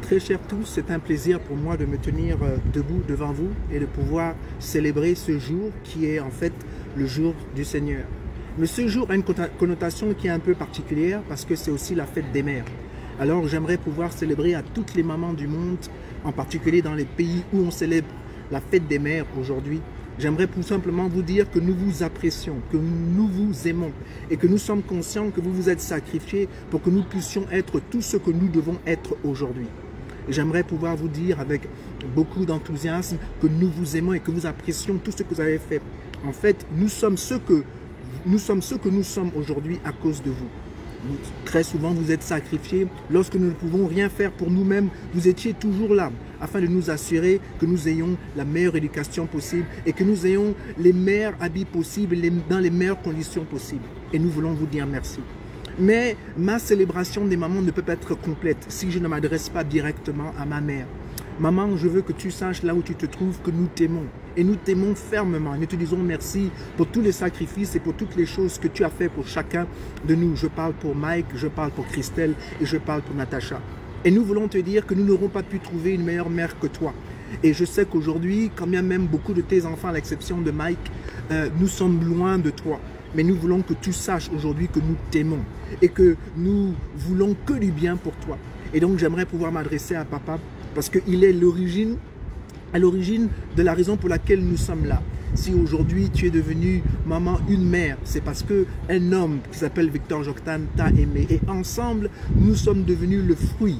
Très chers tous, c'est un plaisir pour moi de me tenir debout devant vous et de pouvoir célébrer ce jour qui est en fait le jour du Seigneur. Mais ce jour a une connotation qui est un peu particulière parce que c'est aussi la fête des mères. Alors j'aimerais pouvoir célébrer à toutes les mamans du monde, en particulier dans les pays où on célèbre la fête des mères aujourd'hui. J'aimerais tout simplement vous dire que nous vous apprécions, que nous vous aimons et que nous sommes conscients que vous vous êtes sacrifiés pour que nous puissions être tout ce que nous devons être aujourd'hui. J'aimerais pouvoir vous dire avec beaucoup d'enthousiasme que nous vous aimons et que nous apprécions tout ce que vous avez fait. En fait, nous sommes ce que nous sommes aujourd'hui à cause de vous. Très souvent, vous êtes sacrifiés. Lorsque nous ne pouvons rien faire pour nous-mêmes, vous étiez toujours là afin de nous assurer que nous ayons la meilleure éducation possible et que nous ayons les meilleurs habits possibles dans les meilleures conditions possibles. Et nous voulons vous dire merci. Mais ma célébration des mamans ne peut pas être complète si je ne m'adresse pas directement à ma mère. Maman, je veux que tu saches là où tu te trouves que nous t'aimons. Et nous t'aimons fermement. Et nous te disons merci pour tous les sacrifices et pour toutes les choses que tu as fait pour chacun de nous. Je parle pour Mike, je parle pour Christelle et je parle pour Natacha. Et nous voulons te dire que nous n'aurons pas pu trouver une meilleure mère que toi. Et je sais qu'aujourd'hui, quand bien même beaucoup de tes enfants, à l'exception de Mike, nous sommes loin de toi. Mais nous voulons que tu saches aujourd'hui que nous t'aimons et que nous voulons que du bien pour toi. Et donc j'aimerais pouvoir m'adresser à papa parce qu'il est à l'origine de la raison pour laquelle nous sommes là. Si aujourd'hui tu es devenu maman, une mère, c'est parce qu'un homme qui s'appelle Victor Joktan t'a aimé. Et ensemble, nous sommes devenus le fruit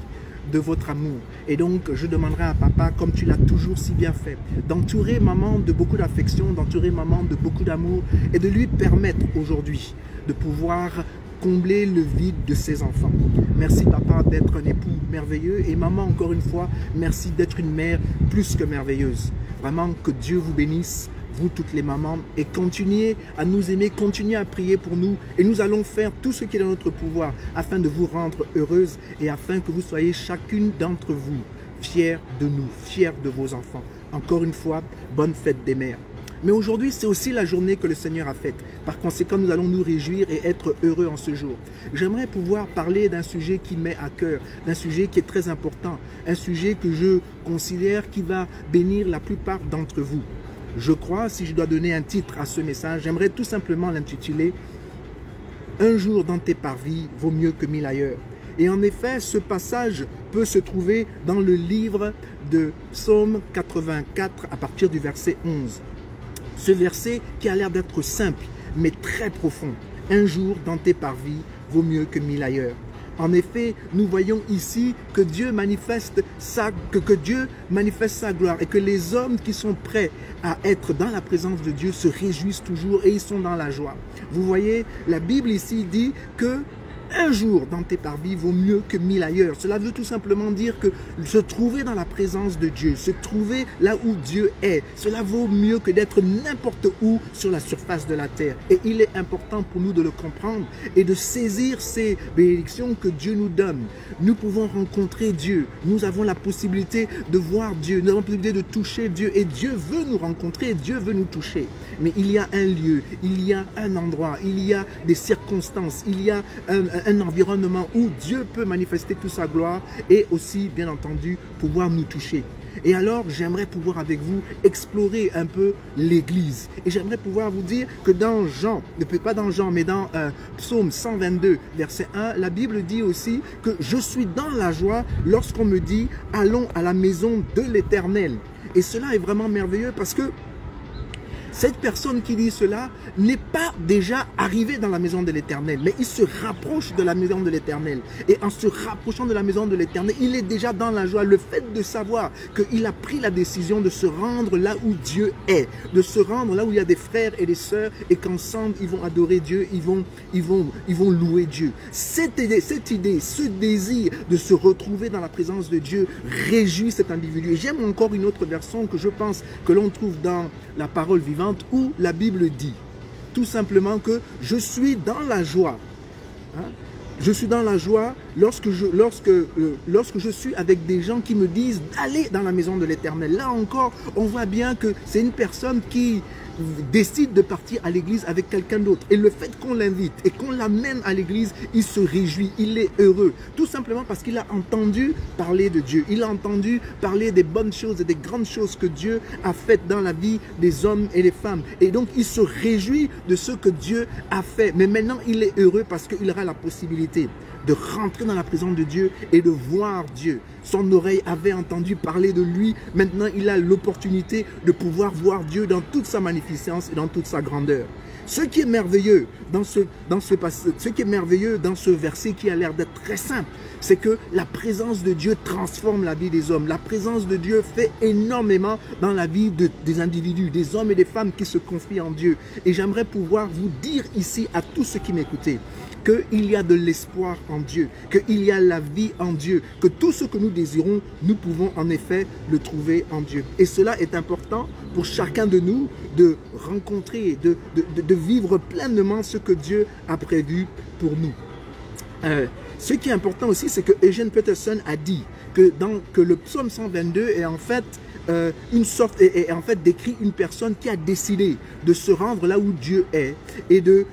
de votre amour. Et donc, je demanderai à papa, comme tu l'as toujours si bien fait, d'entourer maman de beaucoup d'affection, d'entourer maman de beaucoup d'amour et de lui permettre aujourd'hui de pouvoir combler le vide de ses enfants. Merci papa d'être un époux merveilleux et maman, encore une fois, merci d'être une mère plus que merveilleuse. Vraiment, que Dieu vous bénisse, vous toutes les mamans, et continuez à nous aimer, continuez à prier pour nous et nous allons faire tout ce qui est dans notre pouvoir afin de vous rendre heureuse et afin que vous soyez chacune d'entre vous fiers de nous, fiers de vos enfants. Encore une fois, bonne fête des mères. Mais aujourd'hui, c'est aussi la journée que le Seigneur a faite. Par conséquent, nous allons nous réjouir et être heureux en ce jour. J'aimerais pouvoir parler d'un sujet qui m'est à cœur, d'un sujet qui est très important, un sujet que je considère qui va bénir la plupart d'entre vous. Je crois, si je dois donner un titre à ce message, j'aimerais tout simplement l'intituler « Un jour dans tes parvis vaut mieux que 1000 ailleurs ». Et en effet, ce passage peut se trouver dans le livre de Psaume 84 à partir du verset 11. Ce verset qui a l'air d'être simple, mais très profond. « Un jour dans tes parvis vaut mieux que 1000 ailleurs ». En effet, nous voyons ici que Dieu manifeste sa gloire et que les hommes qui sont prêts à être dans la présence de Dieu se réjouissent toujours et ils sont dans la joie. Vous voyez, la Bible ici dit que un jour dans tes parvis vaut mieux que 1000 ailleurs. Cela veut tout simplement dire que se trouver dans la présence de Dieu, se trouver là où Dieu est, cela vaut mieux que d'être n'importe où sur la surface de la terre. Et il est important pour nous de le comprendre et de saisir ces bénédictions que Dieu nous donne. Nous pouvons rencontrer Dieu. Nous avons la possibilité de voir Dieu. Nous avons la possibilité de toucher Dieu. Et Dieu veut nous rencontrer, Dieu veut nous toucher. Mais il y a un lieu, il y a un endroit, il y a des circonstances, il y a un environnement où Dieu peut manifester toute sa gloire et aussi, bien entendu, pouvoir nous toucher. Et alors, j'aimerais pouvoir avec vous explorer un peu l'Église. Et j'aimerais pouvoir vous dire que dans Jean, pas dans Jean, mais dans Psaume 122, verset 1, la Bible dit aussi que je suis dans la joie lorsqu'on me dit « Allons à la maison de l'Éternel ». Et cela est vraiment merveilleux parce que cette personne qui dit cela n'est pas déjà arrivée dans la maison de l'Éternel, mais il se rapproche de la maison de l'Éternel. Et en se rapprochant de la maison de l'Éternel, il est déjà dans la joie. Le fait de savoir qu'il a pris la décision de se rendre là où Dieu est, de se rendre là où il y a des frères et des sœurs et qu'ensemble ils vont adorer Dieu, ils vont louer Dieu. Cette idée, ce désir de se retrouver dans la présence de Dieu réjouit cet individu. J'aime encore une autre version que je pense que l'on trouve dans la parole vivante, où la Bible dit tout simplement que je suis dans la joie. Je suis dans la joie lorsque je suis avec des gens qui me disent d'aller dans la maison de l'Éternel. Là encore, on voit bien que c'est une personne qui décide de partir à l'église avec quelqu'un d'autre. Et le fait qu'on l'invite et qu'on l'amène à l'église, il se réjouit, il est heureux. Tout simplement parce qu'il a entendu parler de Dieu. Il a entendu parler des bonnes choses et des grandes choses que Dieu a faites dans la vie des hommes et des femmes. Et donc, il se réjouit de ce que Dieu a fait. Mais maintenant, il est heureux parce qu'il aura la possibilité de rentrer dans la présence de Dieu et de voir Dieu. Son oreille avait entendu parler de lui. Maintenant, il a l'opportunité de pouvoir voir Dieu dans toute sa magnificence et dans toute sa grandeur. Ce qui est merveilleux dans ce verset qui a l'air d'être très simple, c'est que la présence de Dieu transforme la vie des hommes. La présence de Dieu fait énormément dans la vie des individus, des hommes et des femmes qui se confient en Dieu. Et j'aimerais pouvoir vous dire ici à tous ceux qui m'écoutaient, qu'il y a de l'espoir en Dieu, qu'il y a la vie en Dieu, que tout ce que nous désirons, nous pouvons en effet le trouver en Dieu. Et cela est important pour chacun de nous de rencontrer, de vivre pleinement ce que Dieu a prévu pour nous. Ce qui est important aussi, c'est que Eugene Peterson a dit que le psaume 122 est en fait décrit une personne qui a décidé de se rendre là où Dieu est et de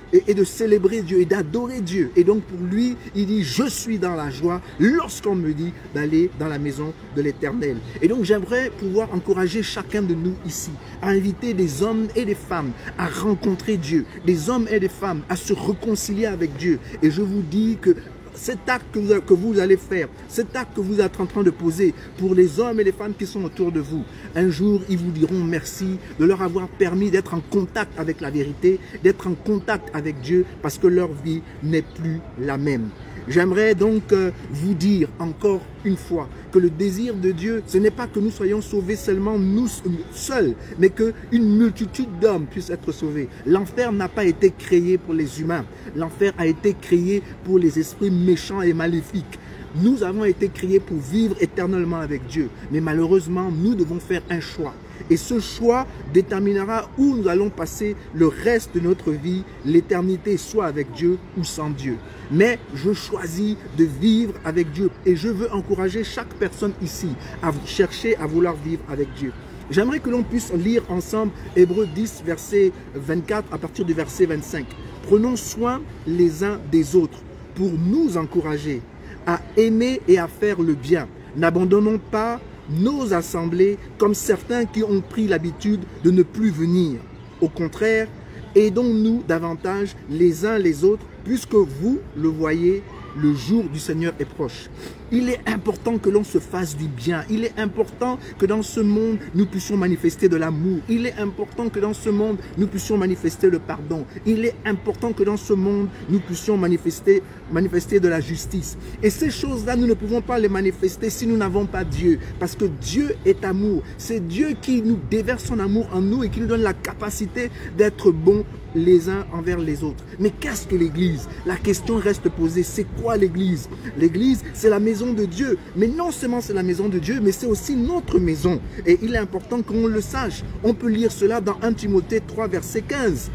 célébrer Dieu et d'adorer Dieu. Et donc pour lui, il dit « Je suis dans la joie lorsqu'on me dit d'aller dans la maison de l'Éternel ». Et donc j'aimerais pouvoir encourager chacun de nous ici à inviter des hommes et des femmes à rencontrer Dieu, des hommes et des femmes à se réconcilier avec Dieu. Et je vous dis que cet acte que vous allez faire, cet acte que vous êtes en train de poser pour les hommes et les femmes qui sont autour de vous, un jour, ils vous diront merci de leur avoir permis d'être en contact avec la vérité, d'être en contact avec Dieu, parce que leur vie n'est plus la même. J'aimerais donc vous dire encore une fois que le désir de Dieu, ce n'est pas que nous soyons sauvés seulement nous seuls, mais qu'une multitude d'hommes puissent être sauvés. L'enfer n'a pas été créé pour les humains. L'enfer a été créé pour les esprits méchants et maléfiques. Nous avons été créés pour vivre éternellement avec Dieu. Mais malheureusement, nous devons faire un choix. Et ce choix déterminera où nous allons passer le reste de notre vie, l'éternité, soit avec Dieu ou sans Dieu. Mais je choisis de vivre avec Dieu et je veux encourager chaque personne ici à chercher à vouloir vivre avec Dieu. J'aimerais que l'on puisse lire ensemble Hébreux 10, verset 24 à partir du verset 25. Prenons soin les uns des autres pour nous encourager à aimer et à faire le bien. N'abandonnons pas nos assemblées comme certains qui ont pris l'habitude de ne plus venir. Au contraire, aidons-nous davantage les uns les autres puisque vous le voyez, le jour du Seigneur est proche. Il est important que l'on se fasse du bien. Il est important que dans ce monde, nous puissions manifester de l'amour. Il est important que dans ce monde, nous puissions manifester le pardon. Il est important que dans ce monde, nous puissions manifester de la justice. Et ces choses-là, nous ne pouvons pas les manifester si nous n'avons pas Dieu. Parce que Dieu est amour. C'est Dieu qui nous déverse son amour en nous et qui nous donne la capacité d'être bons les uns envers les autres. Mais qu'est-ce que l'Église? La question reste posée. C'est quoi l'Église? L'Église, c'est la maison de Dieu. Mais non seulement c'est la maison de Dieu, mais c'est aussi notre maison. Et il est important qu'on le sache. On peut lire cela dans 1 Timothée 3, verset 15.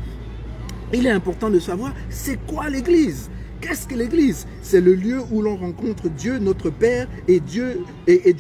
Il est important de savoir c'est quoi l'Église. Qu'est-ce que l'Église? C'est le lieu où l'on rencontre Dieu, notre Père, et Dieu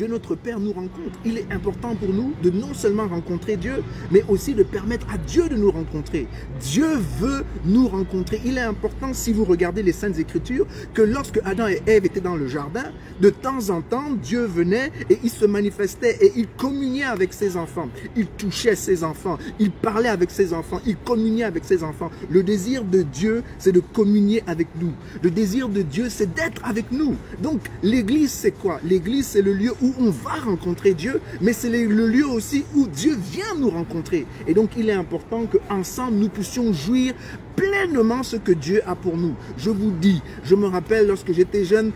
notre Père nous rencontre. Il est important pour nous de non seulement rencontrer Dieu, mais aussi de permettre à Dieu de nous rencontrer. Dieu veut nous rencontrer. Il est important, si vous regardez les Saintes Écritures, que lorsque Adam et Ève étaient dans le jardin, de temps en temps, Dieu venait et il se manifestait et il communiait avec ses enfants. Il touchait ses enfants, il parlait avec ses enfants, il communiait avec ses enfants. Le désir de Dieu, c'est de communier avec nous. Le désir de Dieu, c'est d'être avec nous. Donc, l'Église, c'est quoi? L'Église, c'est le lieu où on va rencontrer Dieu, mais c'est le lieu aussi où Dieu vient nous rencontrer. Et donc, il est important qu'ensemble, nous puissions jouir pleinement ce que Dieu a pour nous. Je vous dis, je me rappelle lorsque j'étais jeune,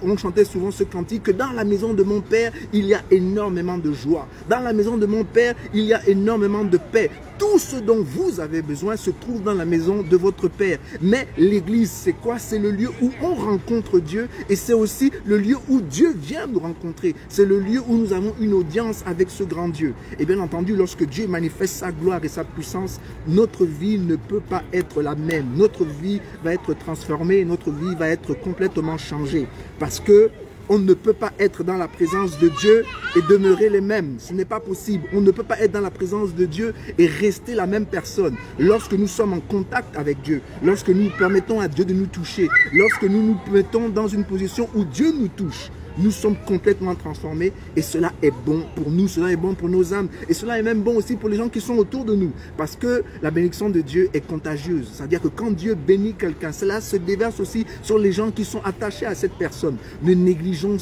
on chantait souvent ce cantique, que dans la maison de mon Père, il y a énormément de joie. Dans la maison de mon Père, il y a énormément de paix. Tout ce dont vous avez besoin se trouve dans la maison de votre Père. Mais l'Église, c'est quoi? C'est le lieu où on rencontre Dieu et c'est aussi le lieu où Dieu vient nous rencontrer. C'est le lieu où nous avons une audience avec ce grand Dieu. Et bien entendu, lorsque Dieu manifeste sa gloire et sa puissance, notre vie ne peut pas être la même. Notre vie va être transformée, notre vie va être complètement changée. Parce que On ne peut pas être dans la présence de Dieu et demeurer les mêmes. Ce n'est pas possible. On ne peut pas être dans la présence de Dieu et rester la même personne. Lorsque nous sommes en contact avec Dieu, lorsque nous permettons à Dieu de nous toucher, lorsque nous nous mettons dans une position où Dieu nous touche, nous sommes complètement transformés et cela est bon pour nous, cela est bon pour nos âmes et cela est même bon aussi pour les gens qui sont autour de nous parce que la bénédiction de Dieu est contagieuse. C'est-à-dire que quand Dieu bénit quelqu'un, cela se déverse aussi sur les gens qui sont attachés à cette personne. Ne négligeons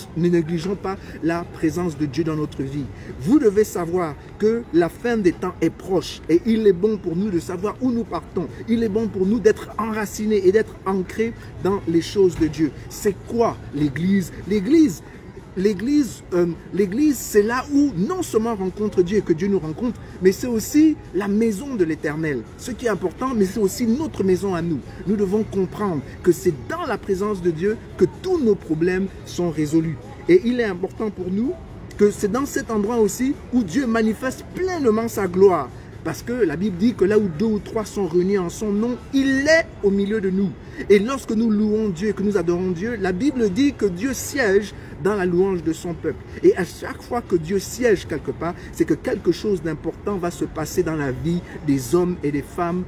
pas la présence de Dieu dans notre vie. Vous devez savoir que la fin des temps est proche et il est bon pour nous de savoir où nous partons. Il est bon pour nous d'être enracinés et d'être ancrés dans les choses de Dieu. C'est quoi l'Église? L'Église, c'est là où non seulement on rencontre Dieu et que Dieu nous rencontre, mais c'est aussi la maison de l'Éternel. Ce qui est important, mais c'est aussi notre maison à nous. Nous devons comprendre que c'est dans la présence de Dieu que tous nos problèmes sont résolus. Et il est important pour nous que c'est dans cet endroit aussi où Dieu manifeste pleinement sa gloire. Parce que la Bible dit que là où 2 ou 3 sont réunis en son nom, il est au milieu de nous. Et lorsque nous louons Dieu et que nous adorons Dieu, la Bible dit que Dieu siège dans la louange de son peuple. Et à chaque fois que Dieu siège quelque part, c'est que quelque chose d'important va se passer dans la vie des hommes et des femmes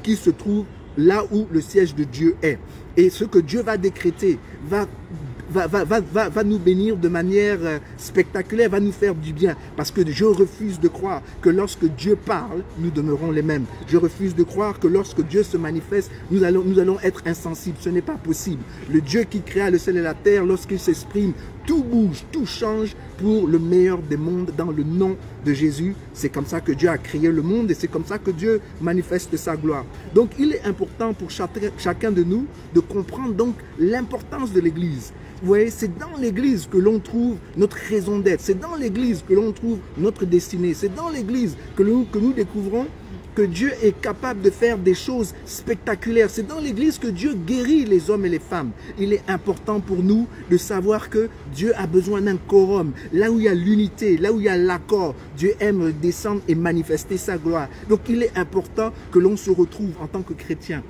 qui se trouvent là où le siège de Dieu est. Et ce que Dieu va décréter va nous bénir de manière spectaculaire, va nous faire du bien. Parce que je refuse de croire que lorsque Dieu parle, nous demeurons les mêmes. Je refuse de croire que lorsque Dieu se manifeste, nous allons être insensibles. Ce n'est pas possible. Le Dieu qui créa le ciel et la terre, lorsqu'il s'exprime, tout bouge, tout change pour le meilleur des mondes dans le nom de Jésus. C'est comme ça que Dieu a créé le monde et c'est comme ça que Dieu manifeste sa gloire. Donc il est important pour chacun de nous de comprendre donc l'importance de l'Église. Vous voyez, c'est dans l'Église que l'on trouve notre raison d'être. C'est dans l'Église que l'on trouve notre destinée. C'est dans l'Église que nous découvrons que Dieu est capable de faire des choses spectaculaires. C'est dans l'Église que Dieu guérit les hommes et les femmes. Il est important pour nous de savoir que Dieu a besoin d'un quorum. Là où il y a l'unité, là où il y a l'accord, Dieu aime descendre et manifester sa gloire. Donc il est important que l'on se retrouve en tant que chrétien.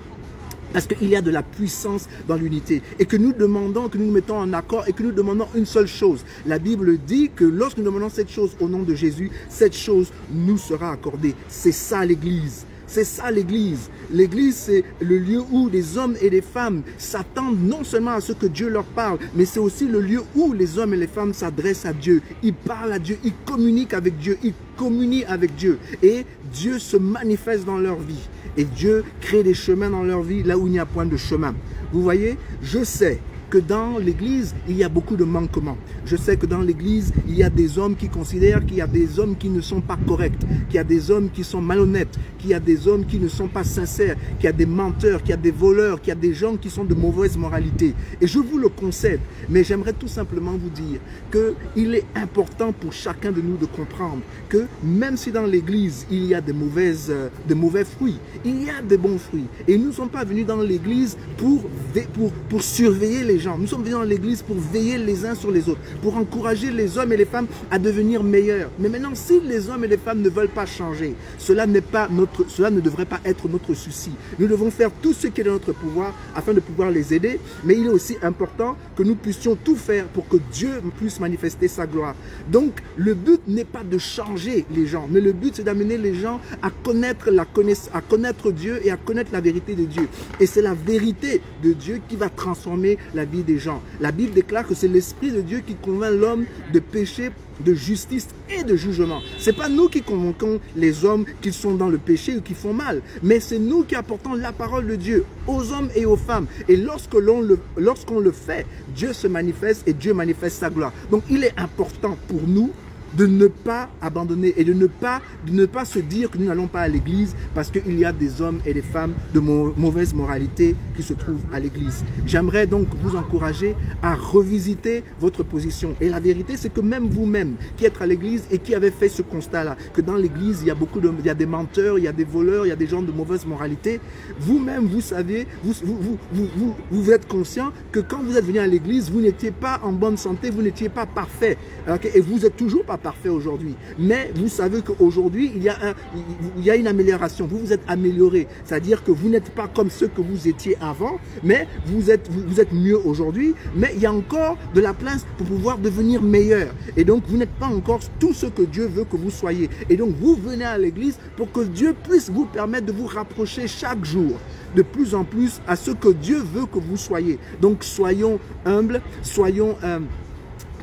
Parce qu'il y a de la puissance dans l'unité. Et que nous demandons, que nous nous mettons en accord et que nous demandons une seule chose. La Bible dit que lorsque nous demandons cette chose au nom de Jésus, cette chose nous sera accordée. C'est ça l'Église. C'est ça l'Église. L'Église, c'est le lieu où des hommes et des femmes s'attendent non seulement à ce que Dieu leur parle, mais c'est aussi le lieu où les hommes et les femmes s'adressent à Dieu. Ils parlent à Dieu, ils communiquent avec Dieu, ils communient avec Dieu. Et Dieu se manifeste dans leur vie. Et Dieu crée des chemins dans leur vie là où il n'y a point de chemin. Vous voyez, je sais que dans l'Église, il y a beaucoup de manquements. Je sais que dans l'Église, il y a des hommes qui considèrent qu'il y a des hommes qui ne sont pas corrects, qu'il y a des hommes qui sont malhonnêtes, qu'il y a des hommes qui ne sont pas sincères, qu'il y a des menteurs, qu'il y a des voleurs, qu'il y a des gens qui sont de mauvaise moralité. Et je vous le concède, mais j'aimerais tout simplement vous dire qu'il est important pour chacun de nous de comprendre que même si dans l'Église, il y a de mauvais fruits, il y a de bons fruits. Et nous ne sommes pas venus dans l'Église pour surveiller les gens. Nous sommes venus dans l'Église pour veiller les uns sur les autres, pour encourager les hommes et les femmes à devenir meilleurs. Mais maintenant, si les hommes et les femmes ne veulent pas changer, cela ne devrait pas être notre souci. Nous devons faire tout ce qui est de notre pouvoir afin de pouvoir les aider, mais il est aussi important que nous puissions tout faire pour que Dieu puisse manifester sa gloire. Donc, le but n'est pas de changer les gens, mais le but c'est d'amener les gens à connaître Dieu et à connaître la vérité de Dieu. Et c'est la vérité de Dieu qui va transformer la vie des gens. La Bible déclare que c'est l'Esprit de Dieu qui convainc l'homme de péché, de justice et de jugement. Ce n'est pas nous qui convainquons les hommes qu'ils sont dans le péché ou qu'ils font mal, mais c'est nous qui apportons la parole de Dieu aux hommes et aux femmes. Et lorsqu'on le fait, Dieu se manifeste et Dieu manifeste sa gloire. Donc il est important pour nous de ne pas abandonner et de ne pas se dire que nous n'allons pas à l'église parce qu'il y a des hommes et des femmes de mauvaise moralité qui se trouvent à l'église. J'aimerais donc vous encourager à revisiter votre position. Et la vérité, c'est que même vous-même qui êtes à l'église et qui avez fait ce constat-là, que dans l'église, il y a des menteurs, il y a des voleurs, il y a des gens de mauvaise moralité, vous-même, vous savez, vous êtes conscient que quand vous êtes venu à l'église, vous n'étiez pas en bonne santé, vous n'étiez pas parfait. Okay? Et vous n'êtes toujours pas parfait aujourd'hui. Mais vous savez qu'aujourd'hui, il y a une amélioration. Vous vous êtes amélioré. C'est-à-dire que vous n'êtes pas comme ceux que vous étiez avant, mais vous êtes mieux aujourd'hui. Mais il y a encore de la place pour pouvoir devenir meilleur. Et donc, vous n'êtes pas encore tout ce que Dieu veut que vous soyez. Et donc, vous venez à l'église pour que Dieu puisse vous permettre de vous rapprocher chaque jour de plus en plus à ce que Dieu veut que vous soyez. Donc, soyons humbles, soyons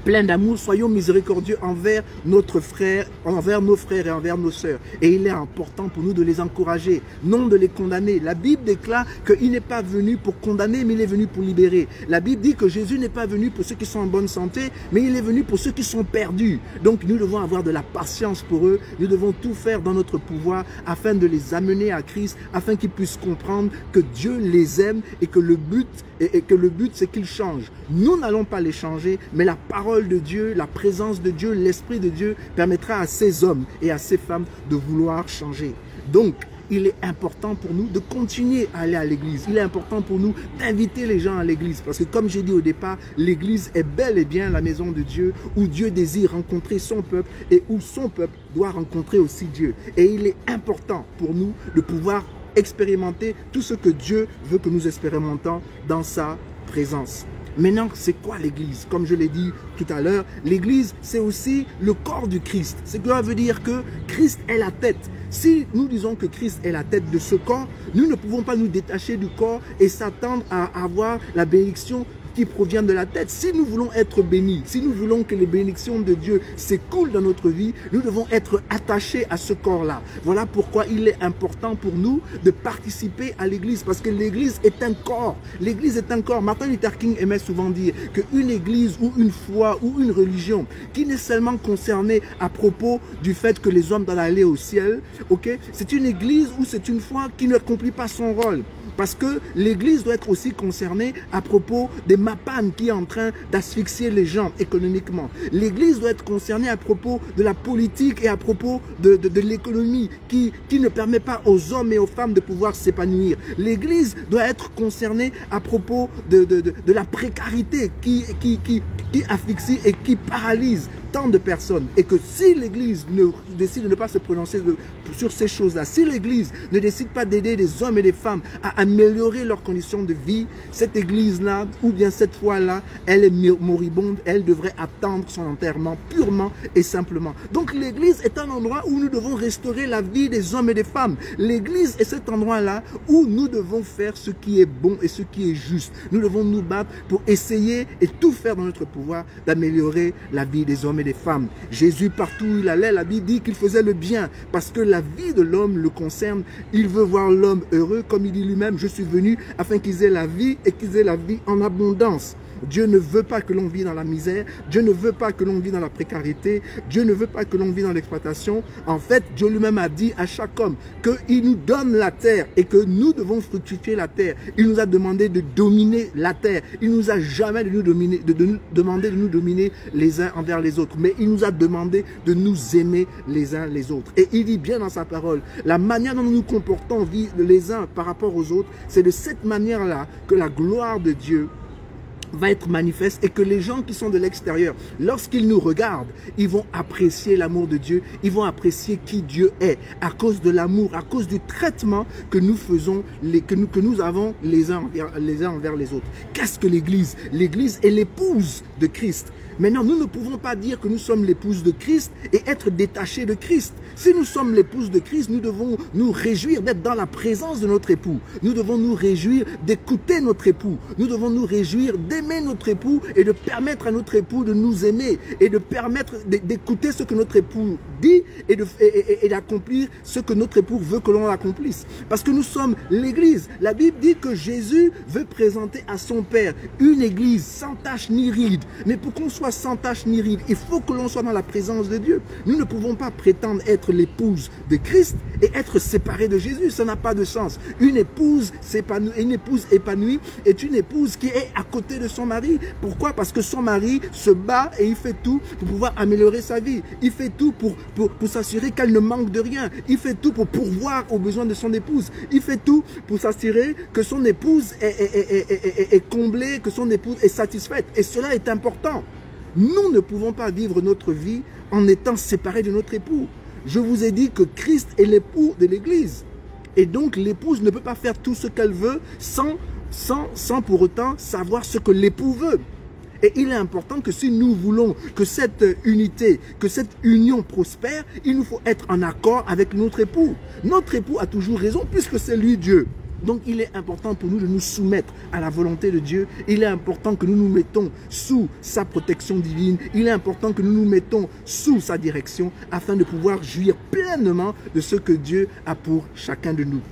plein d'amour, soyons miséricordieux envers notre frère, envers nos frères et envers nos sœurs. Et il est important pour nous de les encourager, non de les condamner. La Bible déclare qu'il n'est pas venu pour condamner, mais il est venu pour libérer. La Bible dit que Jésus n'est pas venu pour ceux qui sont en bonne santé, mais il est venu pour ceux qui sont perdus. Donc nous devons avoir de la patience pour eux. Nous devons tout faire dans notre pouvoir afin de les amener à Christ, afin qu'ils puissent comprendre que Dieu les aime et que le but c'est qu'ils changent. Nous n'allons pas les changer, mais la parole de Dieu, la présence de Dieu, l'Esprit de Dieu permettra à ces hommes et à ces femmes de vouloir changer. Donc, il est important pour nous de continuer à aller à l'église. Il est important pour nous d'inviter les gens à l'église. Parce que comme j'ai dit au départ, l'église est bel et bien la maison de Dieu où Dieu désire rencontrer son peuple et où son peuple doit rencontrer aussi Dieu. Et il est important pour nous de pouvoir expérimenter tout ce que Dieu veut que nous expérimentons dans sa présence. Maintenant, c'est quoi l'église? Comme je l'ai dit tout à l'heure, l'église, c'est aussi le corps du Christ. Ce qui veut dire que Christ est la tête. Si nous disons que Christ est la tête de ce corps, nous ne pouvons pas nous détacher du corps et s'attendre à avoir la bénédiction qui provient de la tête. Si nous voulons être bénis, si nous voulons que les bénédictions de Dieu s'écoulent dans notre vie, nous devons être attachés à ce corps-là. Voilà pourquoi il est important pour nous de participer à l'église, parce que l'église est un corps. L'église est un corps. Martin Luther King aimait souvent dire qu'une église ou une foi ou une religion qui n'est seulement concernée à propos du fait que les hommes doivent aller au ciel, ok, c'est une église ou c'est une foi qui n'accomplit pas son rôle. Parce que l'église doit être aussi concernée à propos des MAPAN qui est en train d'asphyxier les gens économiquement. L'église doit être concernée à propos de la politique et à propos de l'économie qui ne permet pas aux hommes et aux femmes de pouvoir s'épanouir. L'église doit être concernée à propos de la précarité qui asphyxie et qui paralyse tant de personnes. Et que si l'église décide de ne pas se prononcer sur ces choses-là, si l'église ne décide pas d'aider des hommes et des femmes à améliorer leurs conditions de vie, cette église-là, ou bien cette foi-là, elle est moribonde, elle devrait attendre son enterrement purement et simplement. Donc l'église est un endroit où nous devons restaurer la vie des hommes et des femmes. L'église est cet endroit-là où nous devons faire ce qui est bon et ce qui est juste. Nous devons nous battre pour essayer et tout faire dans notre pouvoir d'améliorer la vie des hommes et des femmes. Jésus, partout où il allait, la Bible dit qu'il faisait le bien parce que la vie de l'homme le concerne. Il veut voir l'homme heureux, comme il dit lui-même, je suis venu afin qu'ils aient la vie et qu'ils aient la vie en abondance. Dieu ne veut pas que l'on vive dans la misère. Dieu ne veut pas que l'on vive dans la précarité. Dieu ne veut pas que l'on vive dans l'exploitation. En fait, Dieu lui-même a dit à chaque homme qu'il nous donne la terre et que nous devons fructifier la terre. Il nous a demandé de dominer la terre. Il nous a jamais demandé de nous dominer les uns envers les autres. Mais il nous a demandé de nous aimer les uns les autres. Et il dit bien dans sa parole, la manière dont nous nous comportons les uns par rapport aux autres, c'est de cette manière-là que la gloire de Dieu va être manifeste et que les gens qui sont de l'extérieur, lorsqu'ils nous regardent, ils vont apprécier l'amour de Dieu, ils vont apprécier qui Dieu est à cause de l'amour, à cause du traitement que nous faisons, que nous avons les uns envers les autres. Qu'est-ce que l'Église? L'Église est l'épouse de Christ. Maintenant, nous ne pouvons pas dire que nous sommes l'épouse de Christ et être détachés de Christ. Si nous sommes l'épouse de Christ, nous devons nous réjouir d'être dans la présence de notre époux. Nous devons nous réjouir d'écouter notre époux. Nous devons nous réjouir d'aimer notre époux et de permettre à notre époux de nous aimer et de permettre d'écouter ce que notre époux dit et d'accomplir ce que notre époux veut que l'on accomplisse. Parce que nous sommes l'Église. La Bible dit que Jésus veut présenter à son Père une Église sans tache ni ride. Mais pour qu'on soit sans tache ni ride, il faut que l'on soit dans la présence de Dieu. Nous ne pouvons pas prétendre être l'épouse de Christ et être séparés de Jésus. Ça n'a pas de sens. Une épouse épanouie est une épouse qui est à côté de son mari. Pourquoi? Parce que son mari se bat et il fait tout pour pouvoir améliorer sa vie. Il fait tout pour s'assurer qu'elle ne manque de rien. Il fait tout pour pourvoir aux besoins de son épouse. Il fait tout pour s'assurer que son épouse est comblée, que son épouse est satisfaite. Et cela est important. Nous ne pouvons pas vivre notre vie en étant séparés de notre époux. Je vous ai dit que Christ est l'époux de l'Église. Et donc l'épouse ne peut pas faire tout ce qu'elle veut sans pour autant savoir ce que l'époux veut. Et il est important que si nous voulons que cette unité, que cette union prospère, il nous faut être en accord avec notre époux. Notre époux a toujours raison puisque c'est lui Dieu. Donc il est important pour nous de nous soumettre à la volonté de Dieu. Il est important que nous nous mettons sous sa protection divine. Il est important que nous nous mettons sous sa direction afin de pouvoir jouir pleinement de ce que Dieu a pour chacun de nous.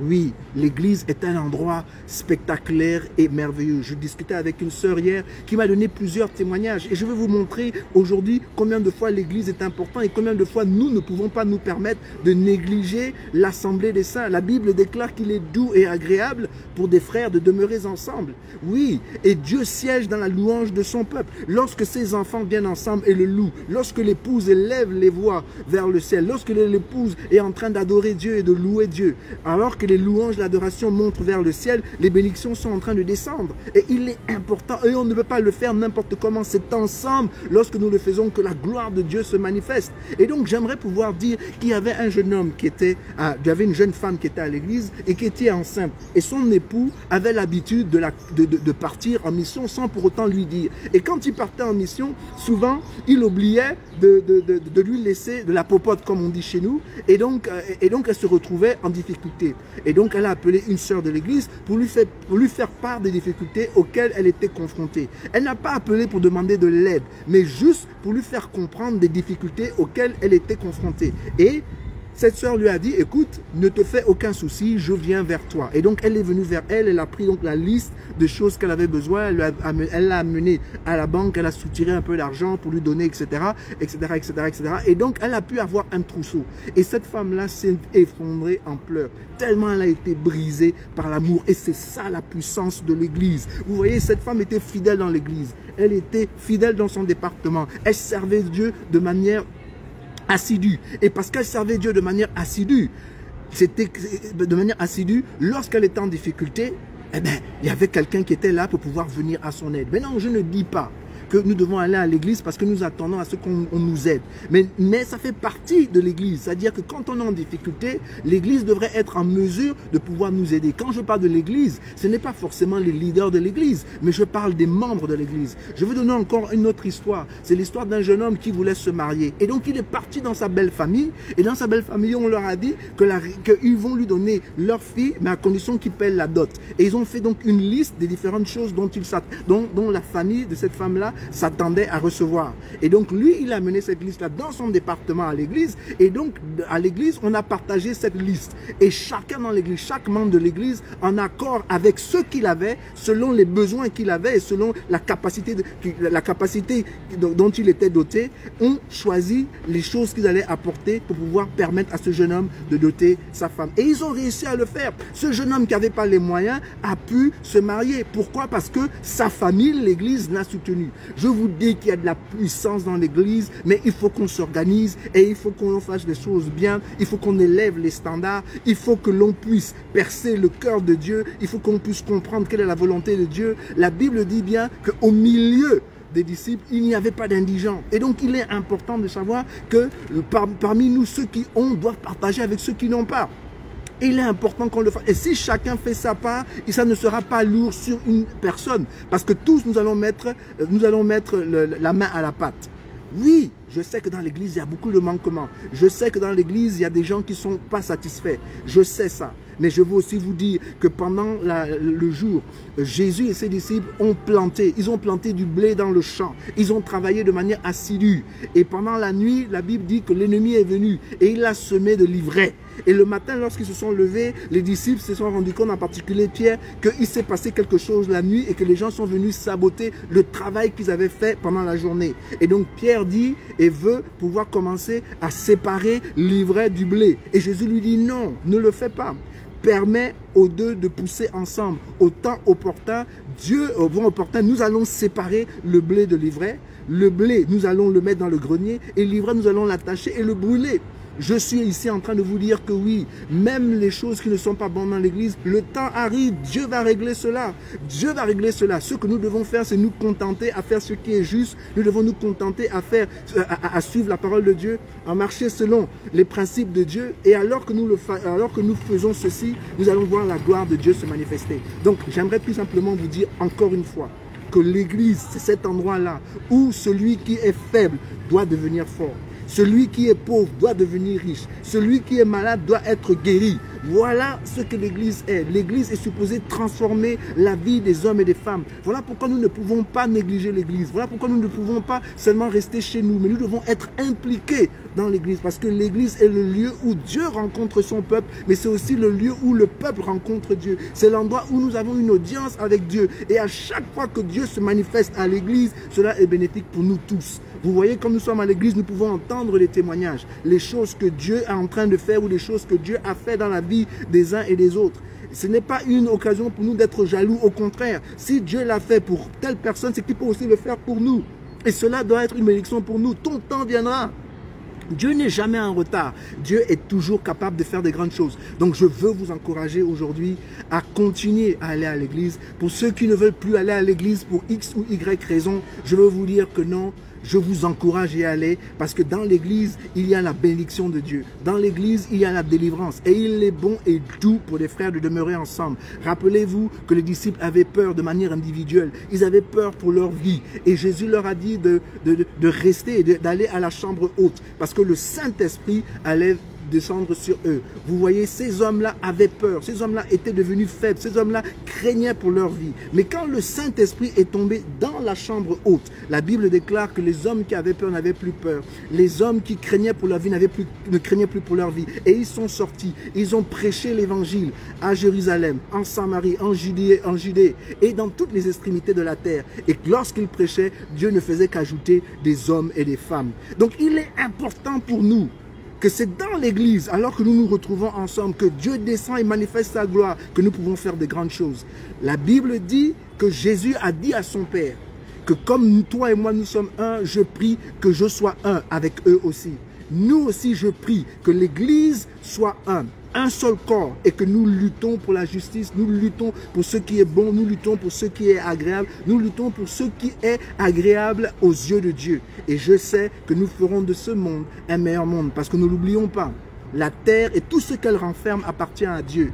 Oui, l'église est un endroit spectaculaire et merveilleux. Je discutais avec une sœur hier qui m'a donné plusieurs témoignages et je vais vous montrer aujourd'hui combien de fois l'église est importante et combien de fois nous ne pouvons pas nous permettre de négliger l'assemblée des saints. La Bible déclare qu'il est doux et agréable pour des frères de demeurer ensemble. Oui, et Dieu siège dans la louange de son peuple. Lorsque ses enfants viennent ensemble et le louent, lorsque l'épouse élève les voix vers le ciel, lorsque l'épouse est en train d'adorer Dieu et de louer Dieu, alors que les louanges, l'adoration montent vers le ciel, les bénédictions sont en train de descendre. Et il est important, et on ne peut pas le faire n'importe comment, c'est ensemble, lorsque nous le faisons, que la gloire de Dieu se manifeste. Et donc j'aimerais pouvoir dire qu'il y avait un jeune homme qui était, il y avait une jeune femme qui était à l'église et qui était enceinte. Et son époux avait l'habitude de partir en mission sans pour autant lui dire. Et quand il partait en mission, souvent, il oubliait de lui laisser de la popote, comme on dit chez nous, et donc elle se retrouvait en difficulté. Et donc elle a appelé une sœur de l'église pour lui faire part des difficultés auxquelles elle était confrontée. Elle n'a pas appelé pour demander de l'aide, mais juste pour lui faire comprendre des difficultés auxquelles elle était confrontée. Et cette sœur lui a dit, écoute, ne te fais aucun souci, je viens vers toi. Et donc elle est venue vers elle, elle a pris donc la liste de choses qu'elle avait besoin, elle l'a amenée à la banque, elle a soutiré un peu d'argent pour lui donner, etc., etc., etc., etc. Et donc elle a pu avoir un trousseau. Et cette femme-là s'est effondrée en pleurs, tellement elle a été brisée par l'amour. Et c'est ça la puissance de l'église. Vous voyez, cette femme était fidèle dans l'église, elle était fidèle dans son département, elle servait Dieu de manière assidue. Et parce qu'elle servait Dieu de manière assidue, lorsqu'elle était en difficulté, eh bien, il y avait quelqu'un qui était là pour pouvoir venir à son aide. Maintenant, je ne dis pas que nous devons aller à l'église parce que nous attendons à ce qu'on nous aide. Mais ça fait partie de l'église. C'est-à-dire que quand on est en difficulté, l'église devrait être en mesure de pouvoir nous aider. Quand je parle de l'église, ce n'est pas forcément les leaders de l'église, mais je parle des membres de l'église. Je vais donner encore une autre histoire. C'est l'histoire d'un jeune homme qui voulait se marier. Et donc, il est parti dans sa belle famille. Et dans sa belle famille, on leur a dit qu'ils vont lui donner leur fille, mais à condition qu'ils paient la dot. Et ils ont fait donc une liste des différentes choses dont la famille de cette femme-là s'attendait à recevoir. Et donc lui, il a mené cette liste-là dans son département à l'église. Et donc à l'église, on a partagé cette liste. Et chacun dans l'église, chaque membre de l'église, en accord avec ce qu'il avait, selon les besoins qu'il avait et selon la capacité dont il était doté, ont choisi les choses qu'ils allaient apporter pour pouvoir permettre à ce jeune homme de doter sa femme. Et ils ont réussi à le faire. Ce jeune homme qui n'avait pas les moyens a pu se marier. Pourquoi? Parce que sa famille, l'église, l'a soutenu. Je vous dis qu'il y a de la puissance dans l'église, mais il faut qu'on s'organise et il faut qu'on fasse les choses bien. Il faut qu'on élève les standards. Il faut que l'on puisse percer le cœur de Dieu. Il faut qu'on puisse comprendre quelle est la volonté de Dieu. La Bible dit bien qu'au milieu des disciples, il n'y avait pas d'indigents. Et donc, il est important de savoir que parmi nous, ceux qui ont doivent partager avec ceux qui n'ont pas. Il est important qu'on le fasse. Et si chacun fait sa part, ça ne sera pas lourd sur une personne. Parce que tous, nous allons mettre la main à la pâte. Oui, je sais que dans l'église, il y a beaucoup de manquements. Je sais que dans l'église, il y a des gens qui ne sont pas satisfaits. Je sais ça. Mais je veux aussi vous dire que pendant le jour, Jésus et ses disciples ont planté. Ils ont planté du blé dans le champ. Ils ont travaillé de manière assidue. Et pendant la nuit, la Bible dit que l'ennemi est venu et il a semé de l'ivraie. Et le matin, lorsqu'ils se sont levés, les disciples se sont rendus compte, en particulier Pierre, qu'il s'est passé quelque chose la nuit et que les gens sont venus saboter le travail qu'ils avaient fait pendant la journée. Et donc Pierre dit et veut pouvoir commencer à séparer l'ivraie du blé. Et Jésus lui dit non, ne le fais pas. Permet aux deux de pousser ensemble. Au temps opportun, au temps opportun, nous allons séparer le blé de l'ivraie. Le blé, nous allons le mettre dans le grenier et l'ivraie, nous allons l'attacher et le brûler. Je suis ici en train de vous dire que oui, même les choses qui ne sont pas bonnes dans l'église, le temps arrive, Dieu va régler cela. Dieu va régler cela. Ce que nous devons faire, c'est nous contenter à faire ce qui est juste. Nous devons nous contenter à suivre la parole de Dieu, à marcher selon les principes de Dieu. Et alors que nous faisons ceci, nous allons voir la gloire de Dieu se manifester. Donc, j'aimerais tout simplement vous dire encore une fois que l'église, c'est cet endroit-là où celui qui est faible doit devenir fort. Celui qui est pauvre doit devenir riche. Celui qui est malade doit être guéri. Voilà ce que l'église est. L'église est supposée transformer la vie des hommes et des femmes. Voilà pourquoi nous ne pouvons pas négliger l'église. Voilà pourquoi nous ne pouvons pas seulement rester chez nous, mais nous devons être impliqués dans l'église. Parce que l'église est le lieu où Dieu rencontre son peuple, mais c'est aussi le lieu où le peuple rencontre Dieu. C'est l'endroit où nous avons une audience avec Dieu. Et à chaque fois que Dieu se manifeste à l'église, cela est bénéfique pour nous tous. Vous voyez, comme nous sommes à l'église, nous pouvons entendre les témoignages, les choses que Dieu est en train de faire ou les choses que Dieu a fait dans la vie des uns et des autres. Ce n'est pas une occasion pour nous d'être jaloux, au contraire. Si Dieu l'a fait pour telle personne, c'est qu'il peut aussi le faire pour nous. Et cela doit être une bénédiction pour nous. Ton temps viendra. Dieu n'est jamais en retard. Dieu est toujours capable de faire des grandes choses. Donc je veux vous encourager aujourd'hui à continuer à aller à l'église. Pour ceux qui ne veulent plus aller à l'église pour X ou Y raison, je veux vous dire que non. Je vous encourage à y aller parce que dans l'église, il y a la bénédiction de Dieu. Dans l'église, il y a la délivrance. Et il est bon et doux pour les frères de demeurer ensemble. Rappelez-vous que les disciples avaient peur de manière individuelle. Ils avaient peur pour leur vie. Et Jésus leur a dit de rester et d'aller à la chambre haute. Parce que le Saint-Esprit allait descendre sur eux. Vous voyez, ces hommes-là avaient peur. Ces hommes-là étaient devenus faibles. Ces hommes-là craignaient pour leur vie. Mais quand le Saint-Esprit est tombé dans la chambre haute, la Bible déclare que les hommes qui avaient peur n'avaient plus peur. Les hommes qui craignaient pour leur vie ne craignaient plus pour leur vie. Et ils sont sortis. Ils ont prêché l'évangile à Jérusalem, en Samarie, en Judée et dans toutes les extrémités de la terre. Et lorsqu'ils prêchaient, Dieu ne faisait qu'ajouter des hommes et des femmes. Donc il est important pour nous que c'est dans l'église, alors que nous nous retrouvons ensemble, que Dieu descend et manifeste sa gloire, que nous pouvons faire de grandes choses. La Bible dit que Jésus a dit à son Père, que comme toi et moi nous sommes un, je prie que je sois un avec eux aussi. Nous aussi, je prie que l'église soit un seul corps et que nous luttons pour la justice, nous luttons pour ce qui est bon, nous luttons pour ce qui est agréable, nous luttons pour ce qui est agréable aux yeux de Dieu. Et je sais que nous ferons de ce monde un meilleur monde parce que ne l'oublions pas, la terre et tout ce qu'elle renferme appartient à Dieu.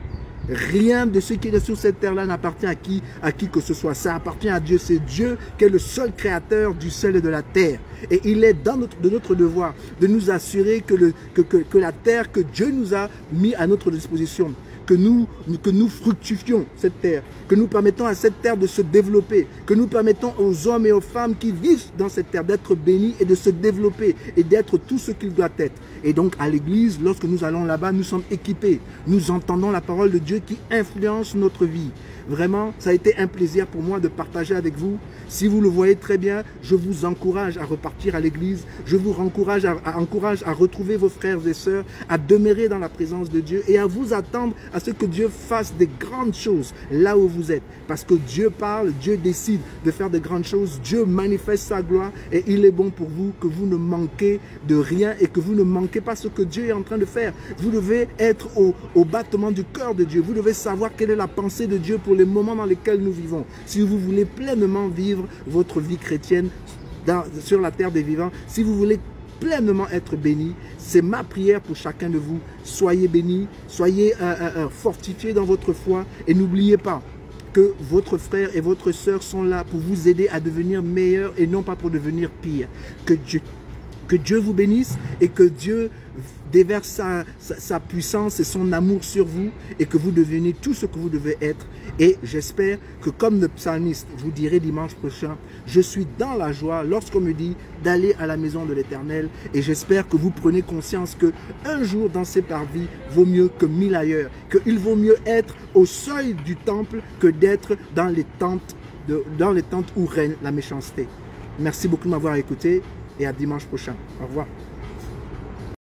Rien de ce qui est sur cette terre-là n'appartient à qui que ce soit. Ça appartient à Dieu. C'est Dieu qui est le seul créateur du ciel et de la terre. Et il est de notre devoir de nous assurer que la terre que Dieu nous a mis à notre disposition, que nous fructifions cette terre, que nous permettons à cette terre de se développer, que nous permettons aux hommes et aux femmes qui vivent dans cette terre d'être bénis et de se développer et d'être tout ce qu'ils doivent être. Et donc à l'église, lorsque nous allons là-bas, nous sommes équipés. Nous entendons la parole de Dieu qui influence notre vie. Vraiment, ça a été un plaisir pour moi de partager avec vous. Si vous le voyez très bien, je vous encourage à repartir à l'église. Je vous encourage à retrouver vos frères et sœurs, à demeurer dans la présence de Dieu et à vous attendre à ce que Dieu fasse des grandes choses là où vous êtes. Parce que Dieu parle, Dieu décide de faire de grandes choses. Dieu manifeste sa gloire et il est bon pour vous que vous ne manquez de rien et que vous ne manquez pas ce que Dieu est en train de faire. Vous devez être au battement du cœur de Dieu. Vous devez savoir quelle est la pensée de Dieu pour les moments dans lesquels nous vivons. Si vous voulez pleinement vivre votre vie chrétienne sur la terre des vivants, si vous voulez pleinement être béni, c'est ma prière pour chacun de vous. Soyez bénis, soyez fortifiés dans votre foi et n'oubliez pas que votre frère et votre sœur sont là pour vous aider à devenir meilleur et non pas pour devenir pire. Que Dieu vous bénisse et que Dieu déverse sa puissance et son amour sur vous et que vous deveniez tout ce que vous devez être. Et j'espère que comme le psalmiste, vous direz dimanche prochain, je suis dans la joie lorsqu'on me dit d'aller à la maison de l'Éternel. Et j'espère que vous prenez conscience que un jour dans ces parvis vaut mieux que 1000 ailleurs. Qu'il vaut mieux être au seuil du temple que d'être dans les tentes où règne la méchanceté. Merci beaucoup de m'avoir écouté et à dimanche prochain. Au revoir.